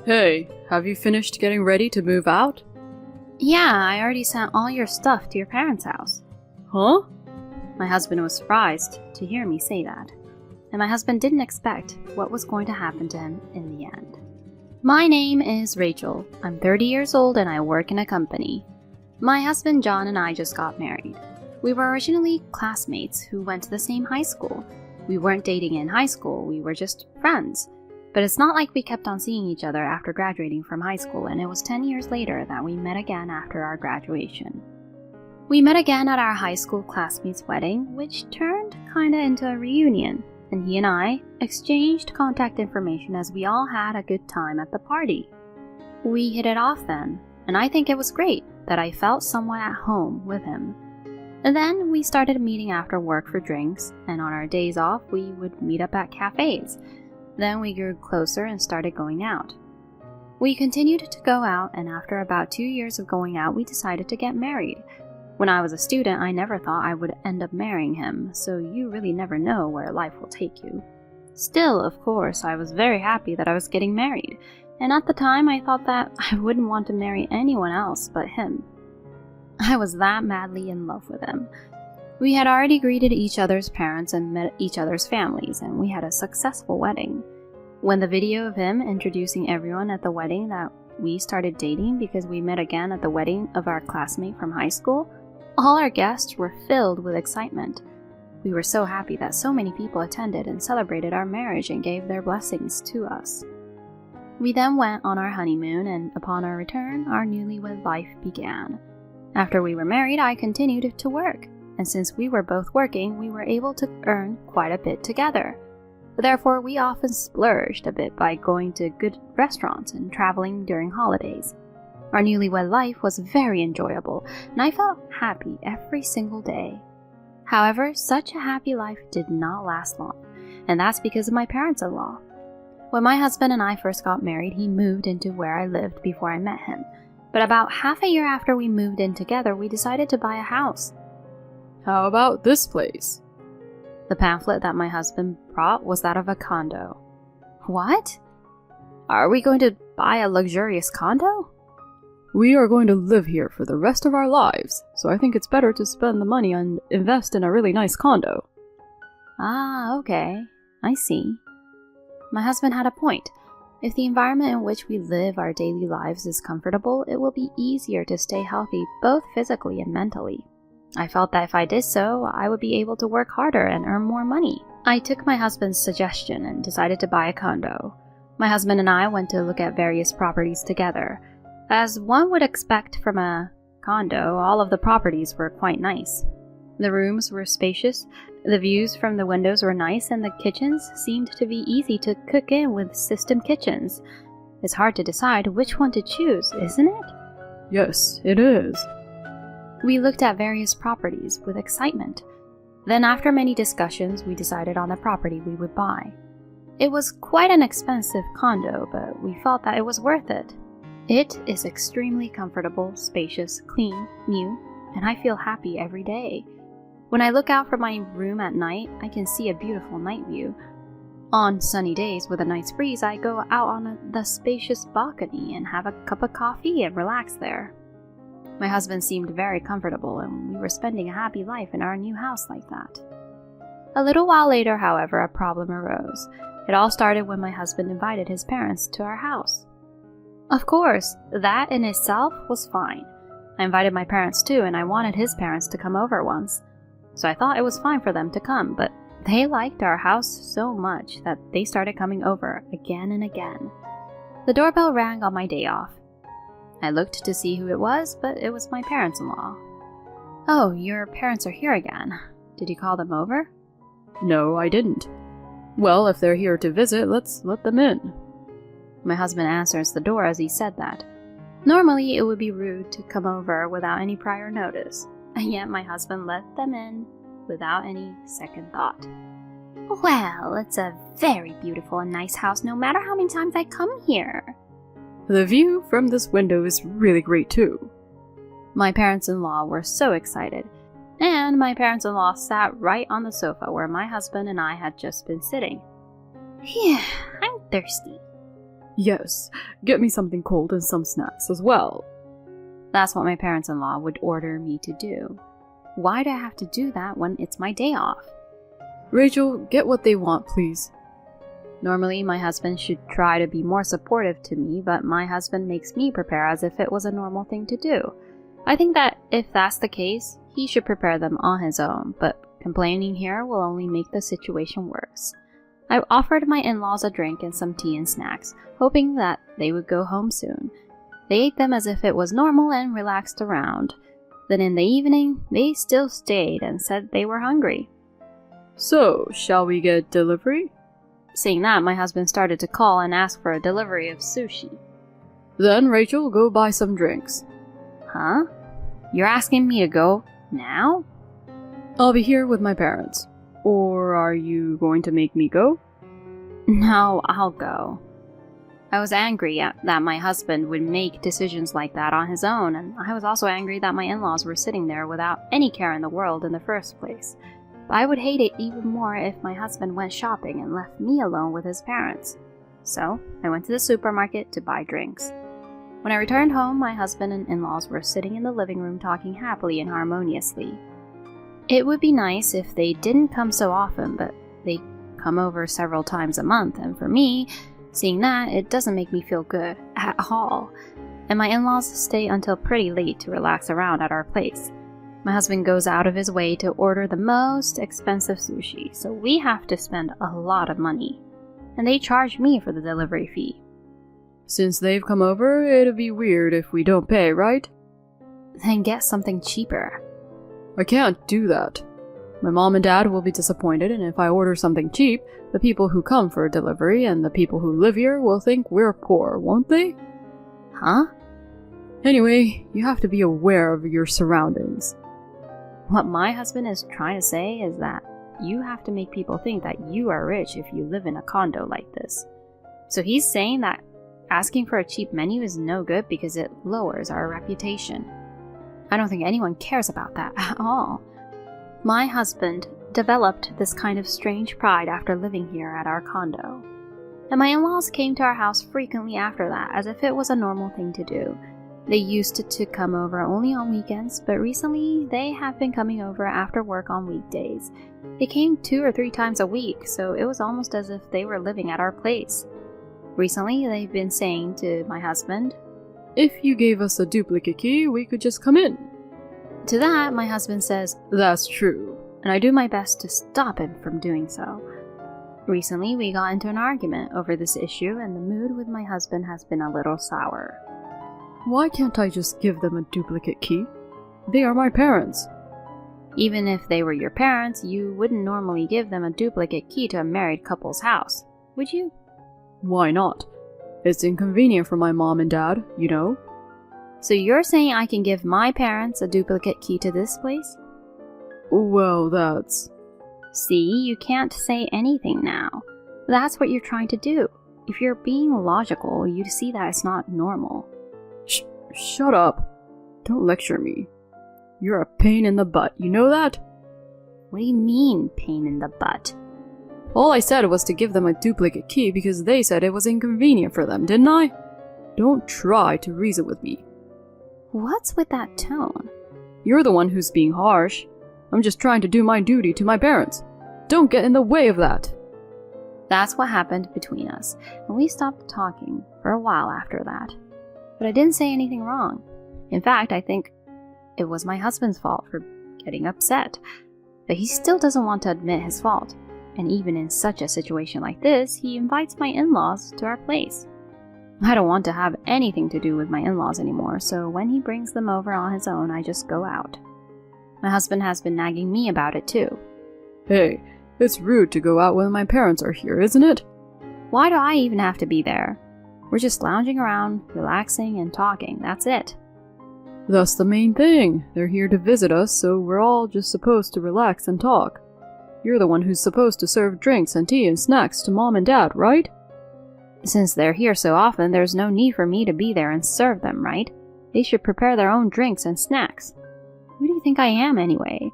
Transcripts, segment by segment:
Hey, have you finished getting ready to move out? Yeah, I already sent all your stuff to your parents' house. Huh? My husband was surprised to hear me say that, and my husband didn't expect what was going to happen to him in the end. My name is Rachel. I'm 30 years old and I work in a company. My husband John and I just got married. We were originally classmates who went to the same high school. We weren't dating in high school, we were just friends. But it's not like we kept on seeing each other after graduating from high school, and it was 10 years later that we met again after our graduation. We met again at our high school classmates' wedding, which turned kinda into a reunion, and he and I exchanged contact information as we all had a good time at the party. We hit it off then, and I think it was great that I felt somewhat at home with him. And then we started meeting after work for drinks, and on our days off we would meet up at cafes. Then we grew closer and started going out. We continued to go out, and after about 2 years of going out, we decided to get married. When I was a student, I never thought I would end up marrying him, so you really never know where life will take you. Still, of course, I was very happy that I was getting married, and at the time I thought that I wouldn't want to marry anyone else but him. I was that madly in love with him. We had already greeted each other's parents and met each other's families, and we had a successful wedding. When the video of him introducing everyone at the wedding that we started dating because we met again at the wedding of our classmate from high school, all our guests were filled with excitement. We were so happy that so many people attended and celebrated our marriage and gave their blessings to us. We then went on our honeymoon, and upon our return, our newlywed life began. After we were married, I continued to work. And since we were both working, we were able to earn quite a bit together. Therefore, we often splurged a bit by going to good restaurants and traveling during holidays. Our newlywed life was very enjoyable, and I felt happy every single day. However, such a happy life did not last long, and that's because of my parents-in-law. When my husband and I first got married, he moved into where I lived before I met him. But about half a year after we moved in together, we decided to buy a house. How about this place? The pamphlet that my husband brought was that of a condo. What? Are we going to buy a luxurious condo? We are going to live here for the rest of our lives, so I think it's better to spend the money and invest in a really nice condo. Ah, okay. I see. My husband had a point. If the environment in which we live our daily lives is comfortable, it will be easier to stay healthy both physically and mentally. I felt that if I did so, I would be able to work harder and earn more money. I took my husband's suggestion and decided to buy a condo. My husband and I went to look at various properties together. As one would expect from a condo, all of the properties were quite nice. The rooms were spacious, the views from the windows were nice, and the kitchens seemed to be easy to cook in with system kitchens. It's hard to decide which one to choose, isn't it? Yes, it is. We looked at various properties with excitement. Then after many discussions, we decided on the property we would buy. It was quite an expensive condo, but we felt that it was worth it. It is extremely comfortable, spacious, clean, new, and I feel happy every day. When I look out from my room at night, I can see a beautiful night view. On sunny days with a nice breeze, I go out on the spacious balcony and have a cup of coffee and relax there. My husband seemed very comfortable, and we were spending a happy life in our new house like that. A little while later, however, a problem arose. It all started when my husband invited his parents to our house. Of course, that in itself was fine. I invited my parents too, and I wanted his parents to come over once. So I thought it was fine for them to come, but they liked our house so much that they started coming over again and again. The doorbell rang on my day off. I looked to see who it was, but it was my parents-in-law. Oh, your parents are here again. Did you call them over? No, I didn't. Well, if they're here to visit, let's let them in. My husband answers the door as he said that. Normally, it would be rude to come over without any prior notice, and yet my husband let them in without any second thought. Well, it's a very beautiful and nice house no matter how many times I come here. The view from this window is really great too. My parents-in-law were so excited, and my parents-in-law sat right on the sofa where my husband and I had just been sitting. Phew, I'm thirsty. Yes, get me something cold and some snacks as well. That's what my parents-in-law would order me to do. Why do I have to do that when it's my day off? Rachel, get what they want, please. Normally, my husband should try to be more supportive to me, but my husband makes me prepare as if it was a normal thing to do. I think that if that's the case, he should prepare them on his own, but complaining here will only make the situation worse. I offered my in-laws a drink and some tea and snacks, hoping that they would go home soon. They ate them as if it was normal and relaxed around. Then in the evening, they still stayed and said they were hungry. So, shall we get delivery? Seeing that, my husband started to call and ask for a delivery of sushi. Then, Rachel, go buy some drinks. Huh? You're asking me to go now? I'll be here with my parents. Or are you going to make me go? No, I'll go. I was angry that my husband would make decisions like that on his own, and I was also angry that my in-laws were sitting there without any care in the world in the first place. But I would hate it even more if my husband went shopping and left me alone with his parents. So, I went to the supermarket to buy drinks. When I returned home, my husband and in-laws were sitting in the living room talking happily and harmoniously. It would be nice if they didn't come so often, but they come over several times a month, and for me, seeing that, it doesn't make me feel good at all. And my in-laws stay until pretty late to relax around at our place. My husband goes out of his way to order the most expensive sushi, so we have to spend a lot of money. And they charge me for the delivery fee. Since they've come over, it'd be weird if we don't pay, right? Then get something cheaper. I can't do that. My mom and dad will be disappointed, and if I order something cheap, the people who come for a delivery and the people who live here will think we're poor, won't they? Huh? Anyway, you have to be aware of your surroundings. What my husband is trying to say is that you have to make people think that you are rich if you live in a condo like this. So he's saying that asking for a cheap menu is no good because it lowers our reputation. I don't think anyone cares about that at all. My husband developed this kind of strange pride after living here at our condo. And my in-laws came to our house frequently after that, as if it was a normal thing to do. They used to come over only on weekends, but recently they have been coming over after work on weekdays. They came 2 or 3 times a week, so it was almost as if they were living at our place. Recently, they've been saying to my husband, "If you gave us a duplicate key, we could just come in." To that, my husband says, "That's true." And I do my best to stop him from doing so. Recently, we got into an argument over this issue, and the mood with my husband has been a little sour. Why can't I just give them a duplicate key? They are my parents. Even if they were your parents, you wouldn't normally give them a duplicate key to a married couple's house, would you? Why not? It's inconvenient for my mom and dad, you know. So you're saying I can give my parents a duplicate key to this place? Well, that's... See, you can't say anything now. That's what you're trying to do. If you're being logical, you'd see that it's not normal. Shut up. Don't lecture me. You're a pain in the butt, you know that? What do you mean, pain in the butt? All I said was to give them a duplicate key because they said it was inconvenient for them, didn't I? Don't try to reason with me. What's with that tone? You're the one who's being harsh. I'm just trying to do my duty to my parents. Don't get in the way of that. That's what happened between us, and we stopped talking for a while after that. But I didn't say anything wrong. In fact, I think it was my husband's fault for getting upset. But he still doesn't want to admit his fault. And even in such a situation like this, he invites my in-laws to our place. I don't want to have anything to do with my in-laws anymore, so when he brings them over on his own, I just go out. My husband has been nagging me about it too. Hey, it's rude to go out when my parents are here, isn't it? Why do I even have to be there? We're just lounging around, relaxing and talking, that's it. That's the main thing. They're here to visit us, so we're all just supposed to relax and talk. You're the one who's supposed to serve drinks and tea and snacks to mom and dad, right? Since they're here so often, there's no need for me to be there and serve them, right? They should prepare their own drinks and snacks. Who do you think I am, anyway?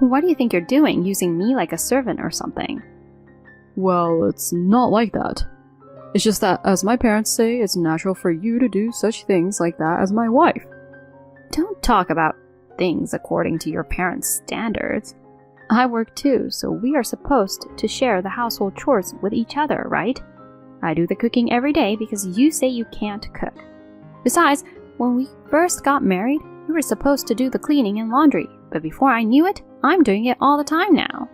What do you think you're doing, using me like a servant or something? Well, it's not like that. It's just that, as my parents say, it's natural for you to do such things like that as my wife. Don't talk about things according to your parents' standards. I work too, so we are supposed to share the household chores with each other, right? I do the cooking every day because you say you can't cook. Besides, when we first got married, you were supposed to do the cleaning and laundry, but before I knew it, I'm doing it all the time now.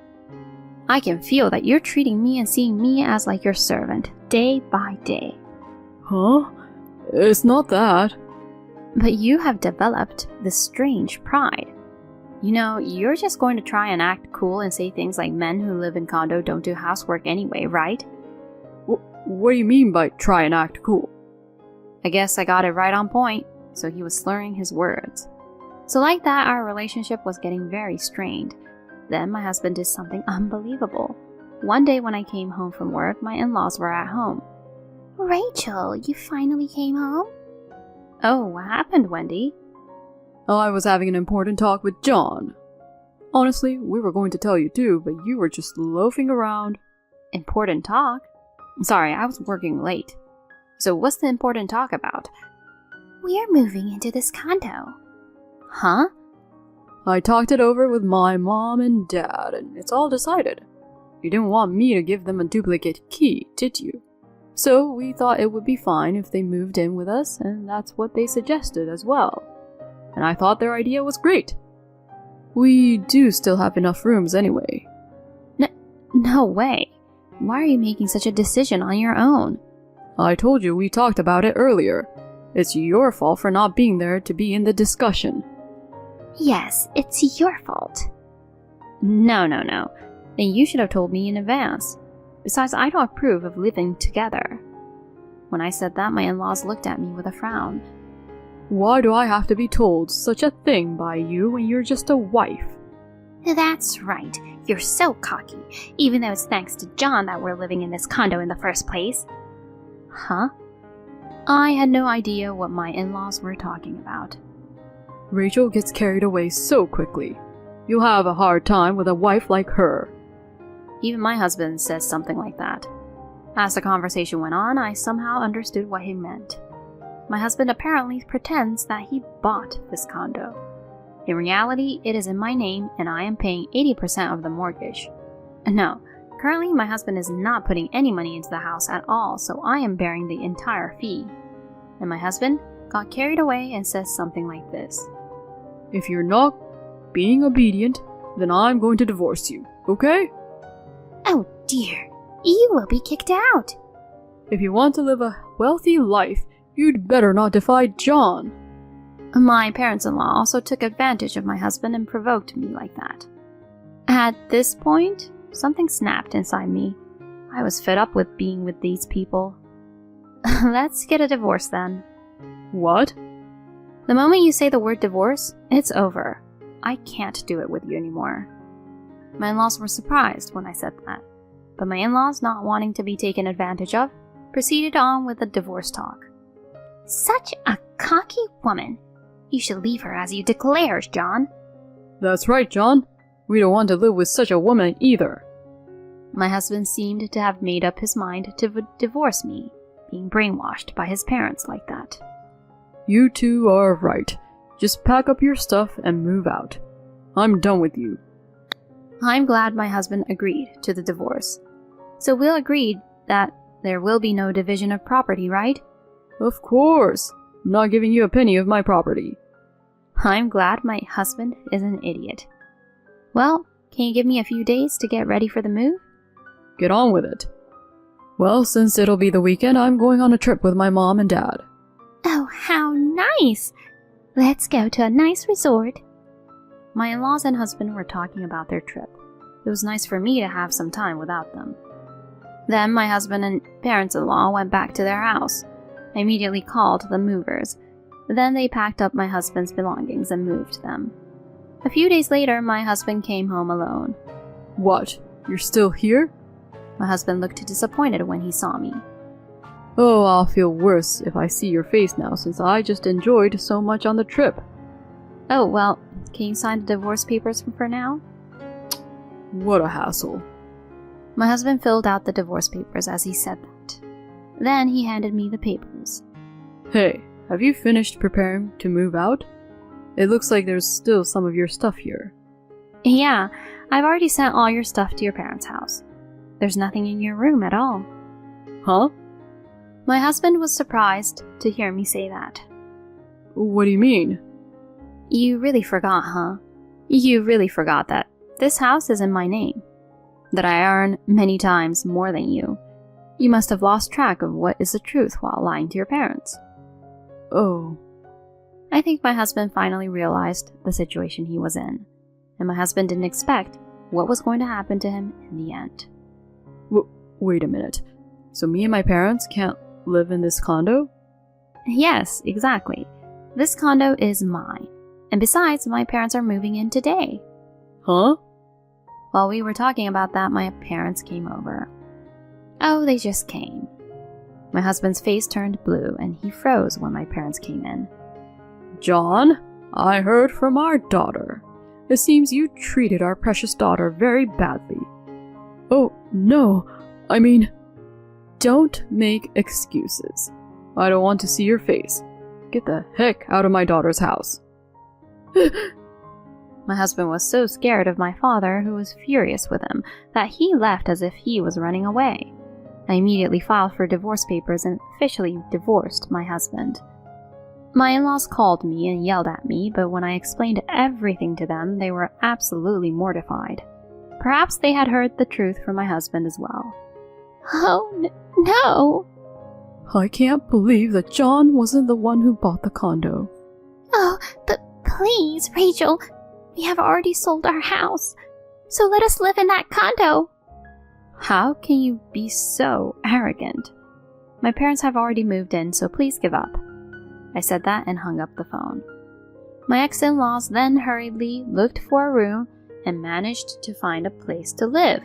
I can feel that you're treating me and seeing me as like your servant, day by day. Huh? It's not that. But you have developed this strange pride. You know, you're just going to try and act cool and say things like men who live in condo don't do housework anyway, right? What do you mean by try and act cool? I guess I got it right on point, so he was slurring his words. So like that, our relationship was getting very strained. Then my husband did something unbelievable. One day when I came home from work, my in-laws were at home. Rachel, you finally came home? Oh, what happened, Wendy? I was having an important talk with John. Honestly, we were going to tell you too, but you were just loafing around. Important talk? Sorry, I was working late. So what's the important talk about? We're moving into this condo. Huh? I talked it over with my mom and dad, and it's all decided. You didn't want me to give them a duplicate key, did you? So we thought it would be fine if they moved in with us, and that's what they suggested as well. And I thought their idea was great. We do still have enough rooms anyway. No way. Why are you making such a decision on your own? I told you we talked about it earlier. It's your fault for not being there to be in the discussion. Yes, it's your fault. No. Then you should have told me in advance. Besides, I don't approve of living together. When I said that, my in-laws looked at me with a frown. Why do I have to be told such a thing by you when you're just a wife? That's right. You're so cocky, even though it's thanks to John that we're living in this condo in the first place. Huh? I had no idea what my in-laws were talking about. Rachel gets carried away so quickly. You'll have a hard time with a wife like her. Even my husband says something like that. As the conversation went on, I somehow understood what he meant. My husband apparently pretends that he bought this condo. In reality, it is in my name and I am paying 80% of the mortgage. No, currently my husband is not putting any money into the house at all, so I am bearing the entire fee. And my husband got carried away and says something like this. If you're not being obedient, then I'm going to divorce you, okay? Oh dear, you will be kicked out. If you want to live a wealthy life, you'd better not defy John. My parents-in-law also took advantage of my husband and provoked me like that. At this point, something snapped inside me. I was fed up with being with these people. Let's get a divorce then. What? The moment you say the word divorce, it's over. I can't do it with you anymore. My in-laws were surprised when I said that, but my in-laws, not wanting to be taken advantage of, proceeded on with the divorce talk. Such a cocky woman. You should leave her as you declared, John. That's right, John. We don't want to live with such a woman either. My husband seemed to have made up his mind to divorce me, being brainwashed by his parents like that. You two are right. Just pack up your stuff and move out. I'm done with you. I'm glad my husband agreed to the divorce. So we'll agree that there will be no division of property, right? Of course. I'm not giving you a penny of my property. I'm glad my husband is an idiot. Well, can you give me a few days to get ready for the move? Get on with it. Well, since it'll be the weekend, I'm going on a trip with my mom and dad. Oh, how nice! Let's go to a nice resort. My in-laws and husband were talking about their trip. It was nice for me to have some time without them. Then my husband and parents-in-law went back to their house. I immediately called the movers. Then they packed up my husband's belongings and moved them. A few days later, my husband came home alone. What? You're still here? My husband looked disappointed when he saw me. Oh, I'll feel worse if I see your face now, since I just enjoyed so much on the trip. Oh, well, can you sign the divorce papers for now? What a hassle. My husband filled out the divorce papers as he said that. Then he handed me the papers. Hey, have you finished preparing to move out? It looks like there's still some of your stuff here. Yeah, I've already sent all your stuff to your parents' house. There's nothing in your room at all. Huh? My husband was surprised to hear me say that. What do you mean? You really forgot, huh? You really forgot that this house is in my name. That I earn many times more than you. You must have lost track of what is the truth while lying to your parents. Oh. I think my husband finally realized the situation he was in. And my husband didn't expect what was going to happen to him in the end. Wait a minute. So me and my parents can't live in this condo? Yes, exactly. This condo is mine. And besides, my parents are moving in today. Huh? While we were talking about that, my parents came over. Oh, they just came. My husband's face turned blue and he froze when my parents came in. John, I heard from our daughter. It seems you treated our precious daughter very badly. Oh, no. I mean, don't make excuses. I don't want to see your face. Get the heck out of my daughter's house. My husband was so scared of my father, who was furious with him, that he left as if he was running away. I immediately filed for divorce papers and officially divorced my husband. My in-laws called me and yelled at me, but when I explained everything to them, they were absolutely mortified. Perhaps they had heard the truth from my husband as well. Oh, no! I can't believe that John wasn't the one who bought the condo. Oh, but please, Rachel, we have already sold our house, so let us live in that condo. How can you be so arrogant? My parents have already moved in, so please give up. I said that and hung up the phone. My ex-in-laws then hurriedly looked for a room and managed to find a place to live,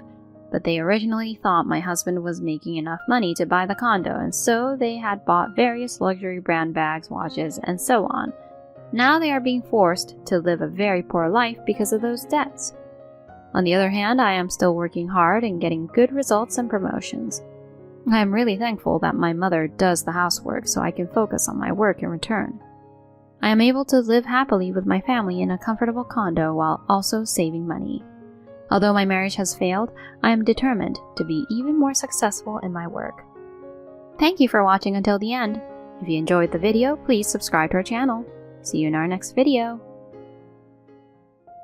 but they originally thought my husband was making enough money to buy the condo, and so they had bought various luxury brand bags, watches, and so on. Now they are being forced to live a very poor life because of those debts. On the other hand, I am still working hard and getting good results and promotions. I am really thankful that my mother does the housework so I can focus on my work in return. I am able to live happily with my family in a comfortable condo while also saving money. Although my marriage has failed, I am determined to be even more successful in my work. Thank you for watching until the end. If you enjoyed the video, please subscribe to our channel. See you in our next video.